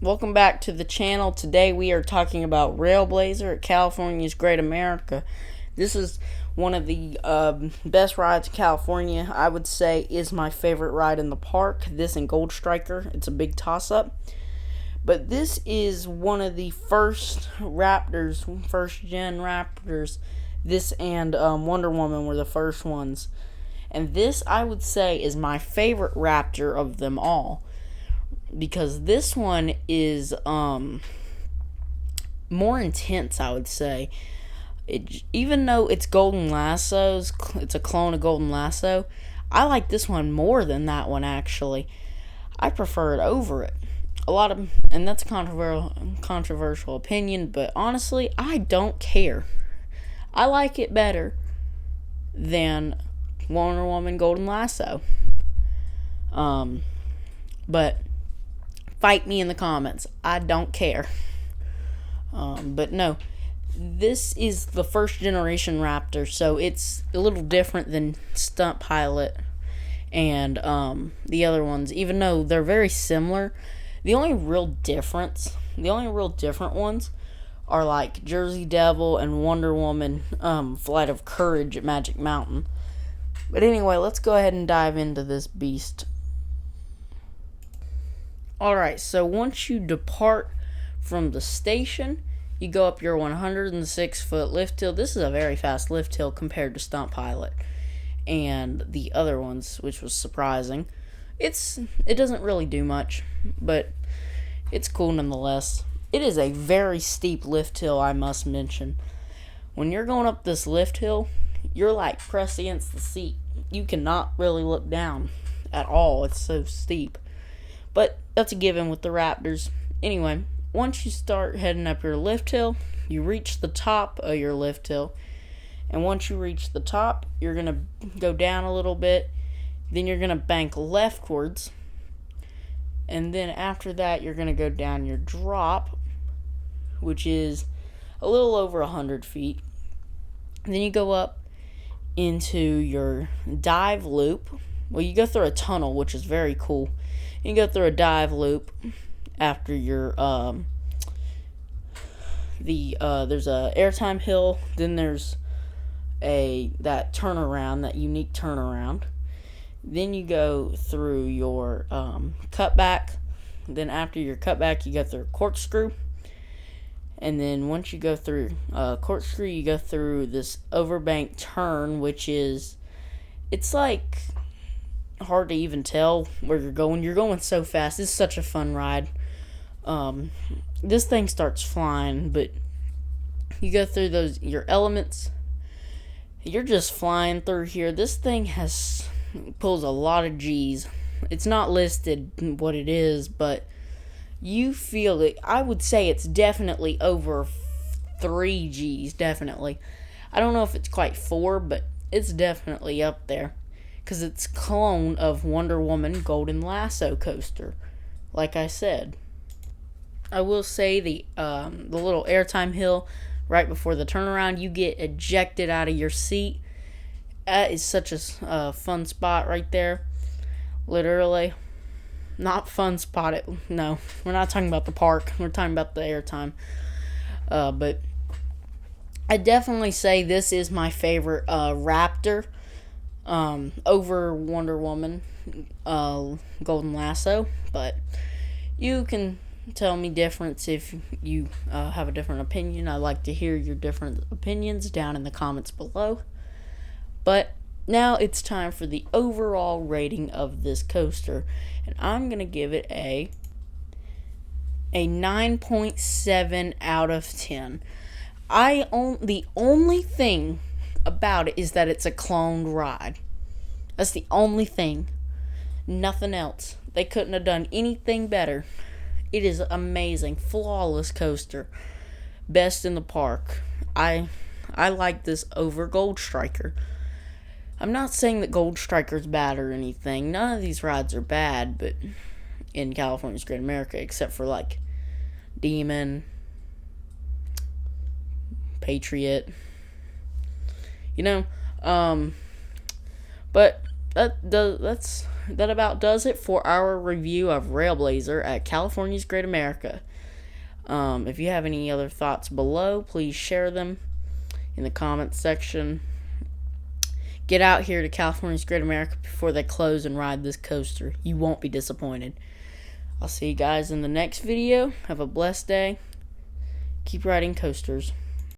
welcome back to the channel. Today we are talking about Railblazer at California's Great America. This is one of the best rides in California. I would say is my favorite ride in the park. This and Gold Striker. It's a big toss-up. But this is one of the first Raptors, first-gen Raptors. This and Wonder Woman were the first ones. And this, I would say, is my favorite Raptor of them all. Because this one is more intense, I would say. Even though it's Golden Lasso's, it's a clone of Golden Lasso, I like this one more than that one, actually. I prefer it over it. And that's a controversial opinion, but honestly, I don't care. I like it better than Wonder Woman Golden Lasso. But fight me in the comments. I don't care. But no, this is the first generation Raptor, so it's a little different than Stunt Pilot and the other ones, even though they're very similar. The only real different ones are like Jersey Devil and Wonder Woman Flight of Courage at Magic Mountain. But anyway, let's go ahead and dive into this beast. Alright, so once you depart from the station, you go up your 106-foot lift hill. This is a very fast lift hill compared to Stunt Pilot and the other ones, which was surprising. It doesn't really do much, but it's cool nonetheless. It is a very steep lift hill, I must mention. When you're going up this lift hill, you're like pressed against the seat. You cannot really look down at all. It's so steep. But that's a given with the Raptors. Anyway, once you start heading up your lift hill, you reach the top of your lift hill. And once you reach the top, you're going to go down a little bit. Then you're going to bank leftwards. And then after that, you're going to go down your drop, which is a little over 100 feet. And then you go up into your dive loop. Well, you go through a tunnel, which is very cool. You go through a dive loop after your there's a airtime hill, then there's that turnaround, that unique turnaround. Then you go through your cutback. Then after your cutback, you go through Corkscrew. And then once you go through Corkscrew, you go through this overbank turn, which is, it's like hard to even tell where you're going. You're going so fast. It's such a fun ride. This thing starts flying, but you go through your elements. You're just flying through here. This thing pulls a lot of G's. It's not listed what it is, but you feel it. I would say it's definitely over 3 G's, definitely. I don't know if it's quite 4, but it's definitely up there. Because it's clone of Wonder Woman Golden Lasso coaster, like I said. I will say the little airtime hill right before the turnaround, you get ejected out of your seat. That is such a fun spot right there. Literally. Not fun spot. No, we're not talking about the park. We're talking about the airtime. But I definitely say this is my favorite Raptor. Over Wonder Woman Golden Lasso, but you can tell me difference if you have a different opinion. I'd like to hear your different opinions down in the comments below. But now it's time for the overall rating of this coaster, and I'm gonna give it a 9.7 out of 10. The only thing about it is that it's a cloned ride. That's the only thing. Nothing else. They couldn't have done anything better. It is amazing. Flawless coaster. Best in the park. I like this over Gold Striker. I'm not saying that Gold Striker's bad or anything. None of these rides are bad, but in California's Great America, except for like Demon, Patriot. You know, but that's that about does it for our review of Railblazer at California's Great America. If you have any other thoughts below, please share them in the comments section. Get out here to California's Great America before they close and ride this coaster. You won't be disappointed. I'll see you guys in the next video. Have a blessed day. Keep riding coasters.